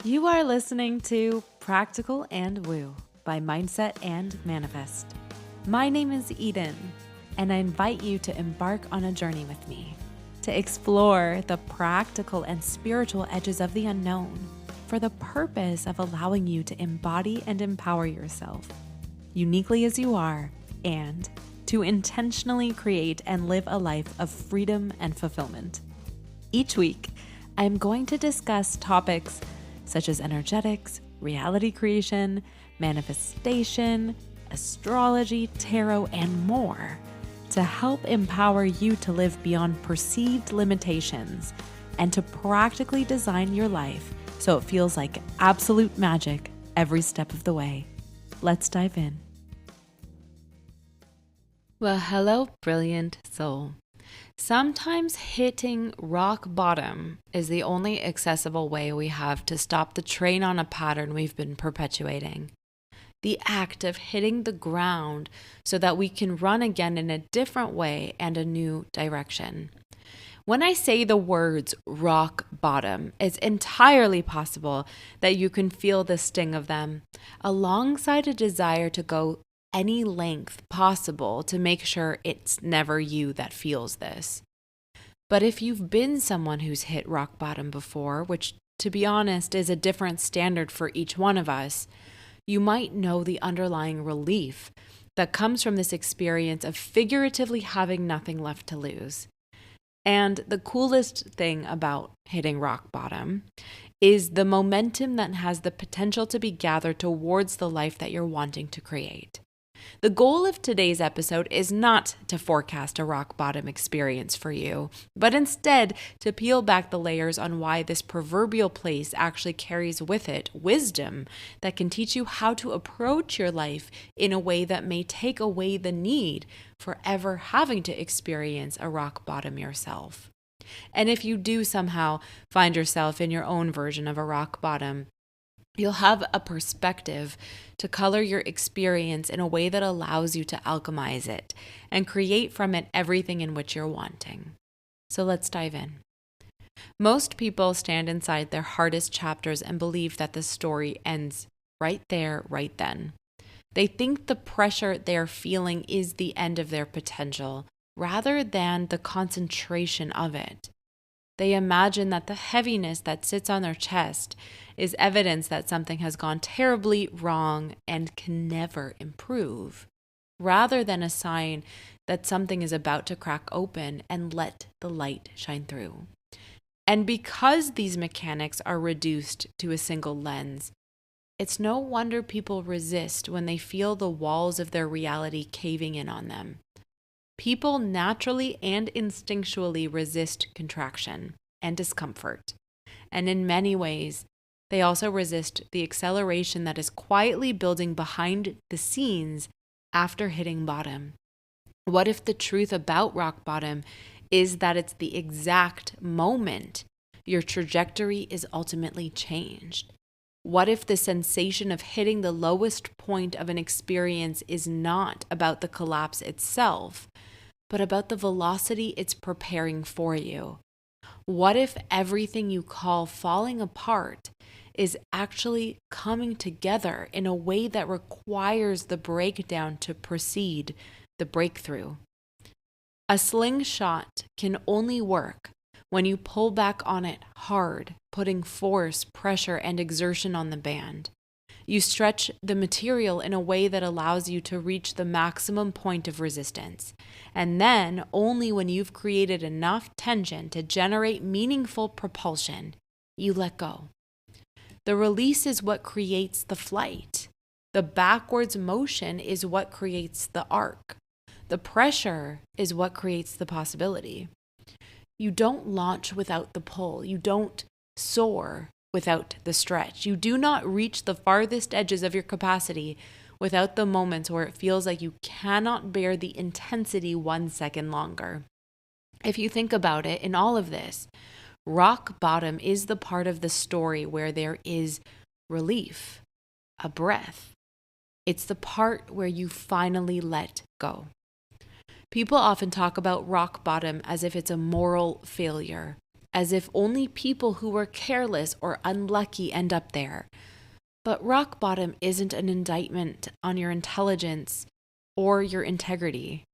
You are listening to Practical and Woo by Mindset and Manifest. My name is Eden, and I invite you to embark on a journey with me to explore the practical and spiritual edges of the unknown for the purpose of allowing you to embody and empower yourself uniquely as you are and to intentionally create and live a life of freedom and fulfillment. Each week, I am going to discuss topics such as energetics, reality creation, manifestation, astrology, tarot, and more to help empower you to live beyond perceived limitations and to practically design your life so it feels like absolute magic every step of the way. Let's dive in. Well, hello, brilliant soul. Sometimes hitting rock bottom is the only accessible way we have to stop the train on a pattern we've been perpetuating. The act of hitting the ground so that we can run again in a different way and a new direction. When I say the words rock bottom, it's entirely possible that you can feel the sting of them, alongside a desire to go any length possible to make sure it's never you that feels this. But if you've been someone who's hit rock bottom before, which to be honest is a different standard for each one of us, you might know the underlying relief that comes from this experience of figuratively having nothing left to lose. And the coolest thing about hitting rock bottom is the momentum that has the potential to be gathered towards the life that you're wanting to create. The goal of today's episode is not to forecast a rock bottom experience for you, but instead to peel back the layers on why this proverbial place actually carries with it wisdom that can teach you how to approach your life in a way that may take away the need for ever having to experience a rock bottom yourself. And if you do somehow find yourself in your own version of a rock bottom, you'll have a perspective to color your experience in a way that allows you to alchemize it and create from it everything in which you're wanting. So let's dive in. Most people stand inside their hardest chapters and believe that the story ends right there, right then. They think the pressure they're feeling is the end of their potential, rather than the concentration of it. They imagine that the heaviness that sits on their chest is evidence that something has gone terribly wrong and can never improve, rather than a sign that something is about to crack open and let the light shine through. And because these mechanics are reduced to a single lens, it's no wonder people resist when they feel the walls of their reality caving in on them. People naturally and instinctually resist contraction and discomfort. And in many ways, they also resist the acceleration that is quietly building behind the scenes after hitting bottom. What if the truth about rock bottom is that it's the exact moment your trajectory is ultimately changed? What if the sensation of hitting the lowest point of an experience is not about the collapse itself, but about the velocity it's preparing for you? What if everything you call falling apart is actually coming together in a way that requires the breakdown to precede the breakthrough? A slingshot can only work when you pull back on it hard, putting force, pressure, and exertion on the band. You stretch the material in a way that allows you to reach the maximum point of resistance. And then, only when you've created enough tension to generate meaningful propulsion, you let go. The release is what creates the flight. The backwards motion is what creates the arc. The pressure is what creates the possibility. You don't launch without the pull. You don't soar without the stretch. You do not reach the farthest edges of your capacity without the moments where it feels like you cannot bear the intensity 1 second longer. If you think about it, in all of this, rock bottom is the part of the story where there is relief, a breath. It's the part where you finally let go. People often talk about rock bottom as if it's a moral failure, as if only people who were careless or unlucky end up there. But rock bottom isn't an indictment on your intelligence or your integrity.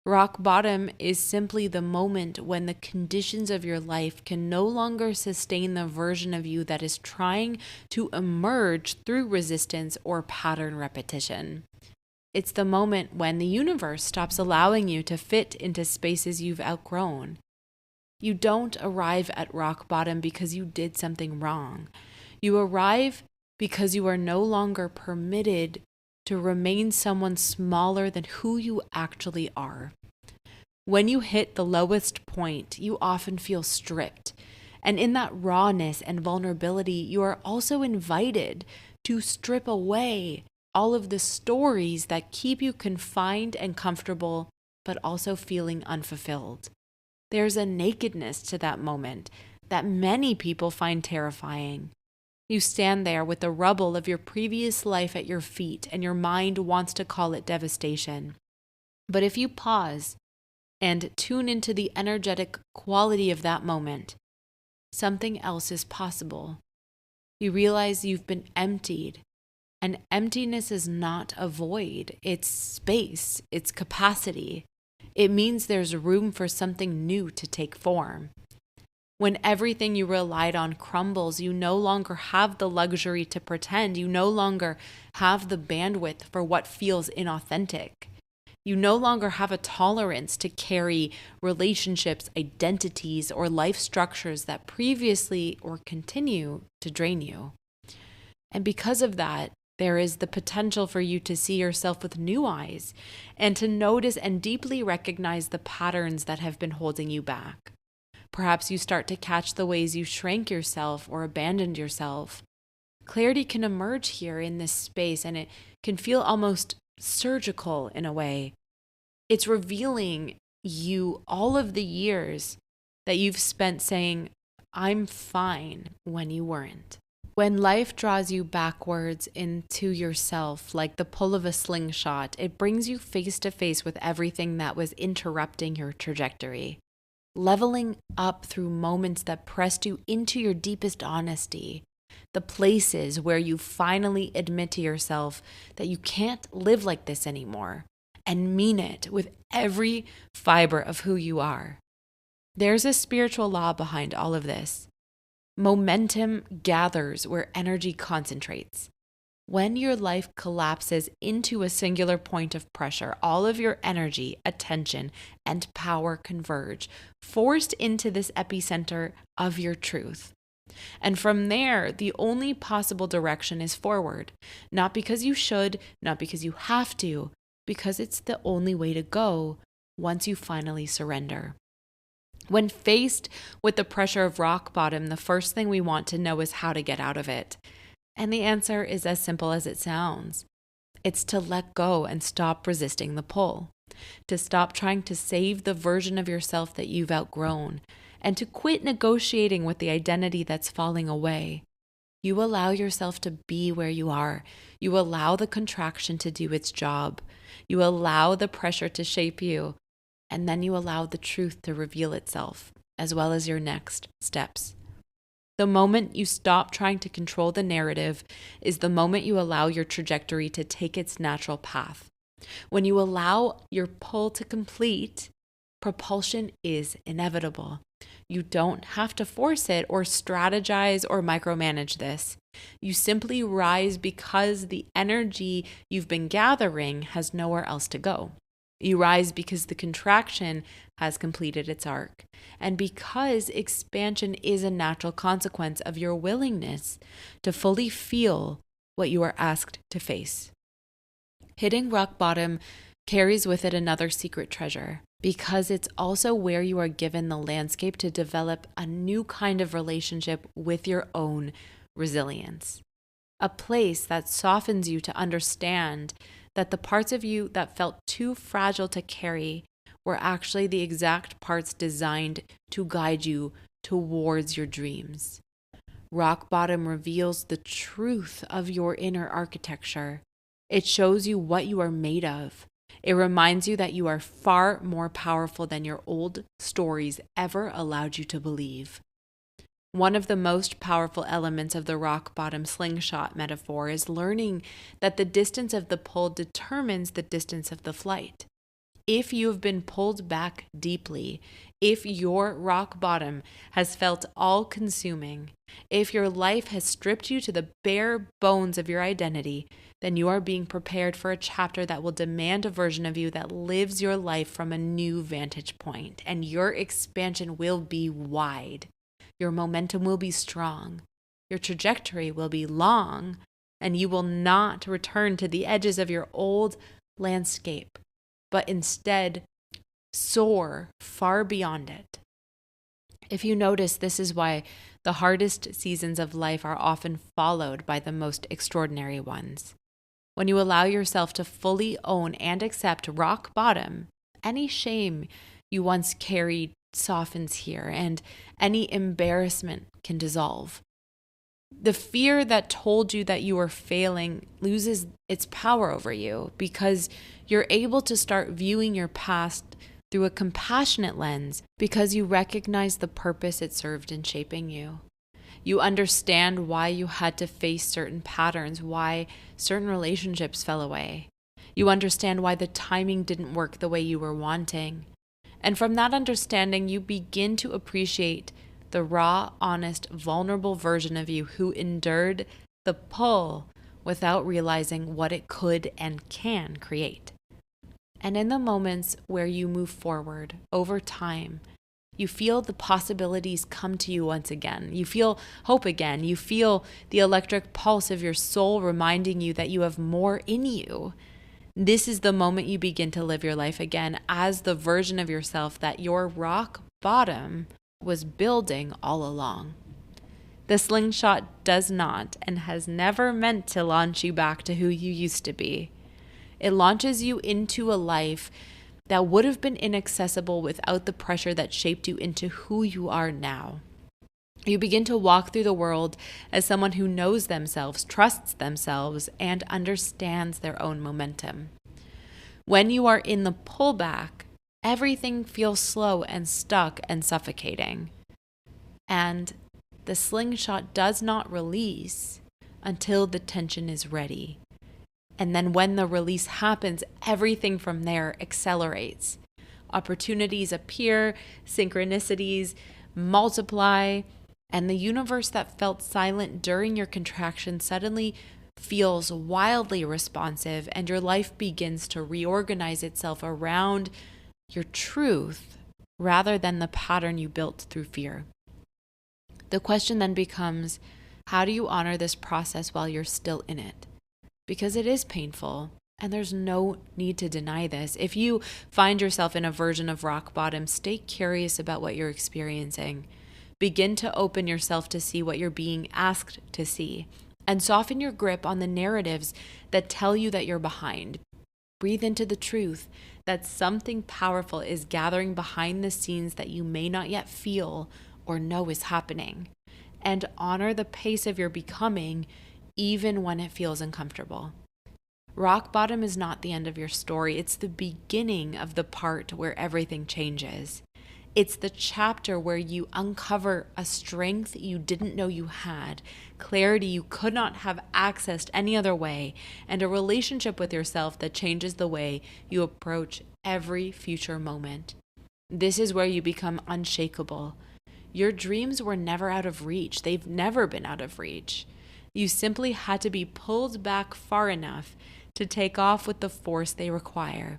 Rock bottom is simply the moment when the conditions of your life can no longer sustain the version of you that is trying to emerge through resistance or pattern repetition. It's the moment when the universe stops allowing you to fit into spaces you've outgrown. You don't arrive at rock bottom because you did something wrong. You arrive because you are no longer permitted to remain someone smaller than who you actually are. When you hit the lowest point, you often feel stripped. And in that rawness and vulnerability, you are also invited to strip away all of the stories that keep you confined and comfortable, but also feeling unfulfilled. There's a nakedness to that moment that many people find terrifying. You stand there with the rubble of your previous life at your feet, and your mind wants to call it devastation. But if you pause and tune into the energetic quality of that moment, something else is possible. You realize you've been emptied, and emptiness is not a void. It's space, it's capacity. It means there's room for something new to take form. When everything you relied on crumbles, you no longer have the luxury to pretend. You no longer have the bandwidth for what feels inauthentic. You no longer have a tolerance to carry relationships, identities, or life structures that previously or continue to drain you. And because of that, there is the potential for you to see yourself with new eyes and to notice and deeply recognize the patterns that have been holding you back. Perhaps you start to catch the ways you shrank yourself or abandoned yourself. Clarity can emerge here in this space, and it can feel almost surgical in a way. It's revealing you all of the years that you've spent saying, "I'm fine," when you weren't. When life draws you backwards into yourself, like the pull of a slingshot, it brings you face to face with everything that was interrupting your trajectory. Leveling up through moments that pressed you into your deepest honesty, the places where you finally admit to yourself that you can't live like this anymore and mean it with every fiber of who you are. There's a spiritual law behind all of this. Momentum gathers where energy concentrates. When your life collapses into a singular point of pressure, all of your energy, attention, and power converge, forced into this epicenter of your truth. And from there, the only possible direction is forward. Not because you should, not because you have to, because it's the only way to go once you finally surrender. When faced with the pressure of rock bottom, the first thing we want to know is how to get out of it. And the answer is as simple as it sounds. It's to let go and stop resisting the pull, to stop trying to save the version of yourself that you've outgrown, and to quit negotiating with the identity that's falling away. You allow yourself to be where you are. You allow the contraction to do its job. You allow the pressure to shape you, and then you allow the truth to reveal itself, as well as your next steps. The moment you stop trying to control the narrative is the moment you allow your trajectory to take its natural path. When you allow your pull to complete, propulsion is inevitable. You don't have to force it or strategize or micromanage this. You simply rise because the energy you've been gathering has nowhere else to go. You rise because the contraction has completed its arc, and because expansion is a natural consequence of your willingness to fully feel what you are asked to face. Hitting rock bottom carries with it another secret treasure, because it's also where you are given the landscape to develop a new kind of relationship with your own resilience. A place that softens you to understand that the parts of you that felt too fragile to carry were actually the exact parts designed to guide you towards your dreams. Rock bottom reveals the truth of your inner architecture. It shows you what you are made of. It reminds you that you are far more powerful than your old stories ever allowed you to believe. One of the most powerful elements of the rock bottom slingshot metaphor is learning that the distance of the pull determines the distance of the flight. If you have been pulled back deeply, if your rock bottom has felt all-consuming, if your life has stripped you to the bare bones of your identity, then you are being prepared for a chapter that will demand a version of you that lives your life from a new vantage point, and your expansion will be wide. Your momentum will be strong. Your trajectory will be long, and you will not return to the edges of your old landscape, but instead soar far beyond it. If you notice, this is why the hardest seasons of life are often followed by the most extraordinary ones. When you allow yourself to fully own and accept rock bottom, any shame you once carried softens here, and any embarrassment can dissolve. The fear that told you that you were failing loses its power over you because you're able to start viewing your past through a compassionate lens because you recognize the purpose it served in shaping you. You understand why you had to face certain patterns, why certain relationships fell away. You understand why the timing didn't work the way you were wanting. And from that understanding, you begin to appreciate the raw, honest, vulnerable version of you who endured the pull without realizing what it could and can create. And in the moments where you move forward over time, you feel the possibilities come to you once again. You feel hope again. You feel the electric pulse of your soul reminding you that you have more in you. This is the moment you begin to live your life again as the version of yourself that your rock bottom was building all along. The slingshot does not and has never meant to launch you back to who you used to be. It launches you into a life that would have been inaccessible without the pressure that shaped you into who you are now. You begin to walk through the world as someone who knows themselves, trusts themselves, and understands their own momentum. When you are in the pullback, everything feels slow and stuck and suffocating. And the slingshot does not release until the tension is ready. And then when the release happens, everything from there accelerates. Opportunities appear, synchronicities multiply, and the universe that felt silent during your contraction suddenly feels wildly responsive, and your life begins to reorganize itself around your truth rather than the pattern you built through fear. The question then becomes, how do you honor this process while you're still in it? Because it is painful, and there's no need to deny this. If you find yourself in a version of rock bottom, stay curious about what you're experiencing. Begin to open yourself to see what you're being asked to see, and soften your grip on the narratives that tell you that you're behind. Breathe into the truth that something powerful is gathering behind the scenes that you may not yet feel or know is happening, and honor the pace of your becoming even when it feels uncomfortable. Rock bottom is not the end of your story. It's the beginning of the part where everything changes. It's the chapter where you uncover a strength you didn't know you had, clarity you could not have accessed any other way, and a relationship with yourself that changes the way you approach every future moment. This is where you become unshakable. Your dreams were never out of reach. They've never been out of reach. You simply had to be pulled back far enough to take off with the force they require.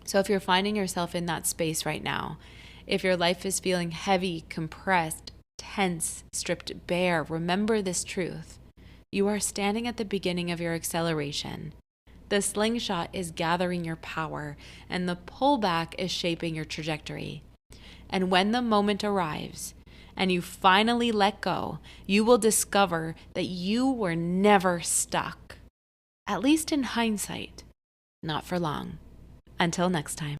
So if you're finding yourself in that space right now, if your life is feeling heavy, compressed, tense, stripped bare, remember this truth. You are standing at the beginning of your acceleration. The slingshot is gathering your power, and the pullback is shaping your trajectory. And when the moment arrives, and you finally let go, you will discover that you were never stuck. At least in hindsight, not for long. Until next time.